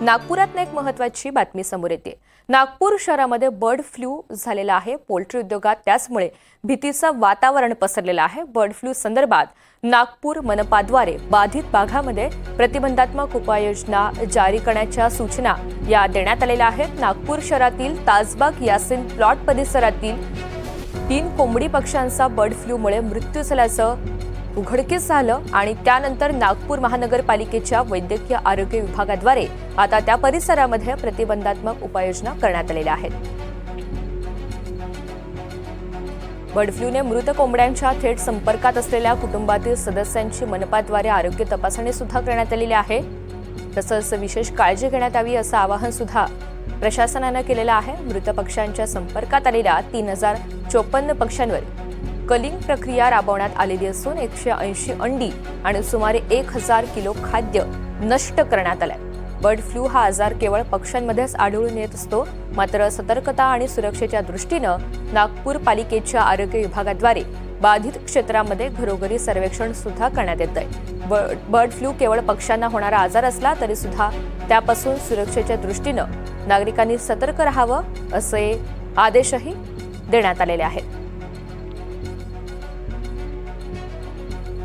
नागपुरात एक महत्त्वाची बातमी समोर येते। नागपूर शहरामध्ये बर्ड फ्लू झालेला आहे। पोल्ट्री उद्योगात त्याचमुळे भीतीचं वातावरण पसरलेलं आहे। बर्ड फ्लू संदर्भात नागपूर मनपाद्वारे बाधित भागामध्ये प्रतिबंधात्मक उपाययोजना जारी करण्याच्या सूचना या देण्यात आलेल्या आहेत। नागपूर शहरातील ताजबाग यासिन प्लॉट परिसरातील 3 कोंबडी पक्ष्यांचा बर्ड फ्लूमुळे मृत्यू झाल्याचं उघडकीस झालं आणि त्यानंतर नागपूर महानगरपालिकेच्या वैद्यकीय आरोग्य विभागाद्वारे आता त्या परिसरामध्ये प्रतिबंधात्मक उपाययोजना करण्यात आलेल्या आहेत। बर्ड फ्लूने मृत कोंबड्यांच्या थेट संपर्कात असलेल्या कुटुंबातील सदस्यांची मनपाद्वारे आरोग्य तपासणी सुद्धा करण्यात आलेली आहे। तसंच विशेष काळजी घेण्यात यावी असं आवाहन सुद्धा प्रशासनाने केलेलं आहे। मृत पक्ष्यांच्या संपर्कात आलेल्या 3054 पक्ष्यांवर कलिंग प्रक्रिया राबवण्यात आलेली असून 180 अंडी आणि सुमारे 1000 किलो खाद्य नष्ट करण्यात आलंय। बर्ड फ्लू हा आजार केवळ पक्ष्यांमध्येच आढळून येत असतो, मात्र सतर्कता आणि सुरक्षेच्या दृष्टीनं नागपूर पालिकेच्या आरोग्य विभागाद्वारे बाधित क्षेत्रामध्ये घरोघरी सर्वेक्षण सुद्धा करण्यात येतंय। बर्ड फ्लू केवळ पक्ष्यांना होणारा आजार असला तरी सुद्धा त्यापासून सुरक्षेच्या दृष्टीनं नागरिकांनी सतर्क राहावं असे आदेशही देण्यात आलेले आहेत।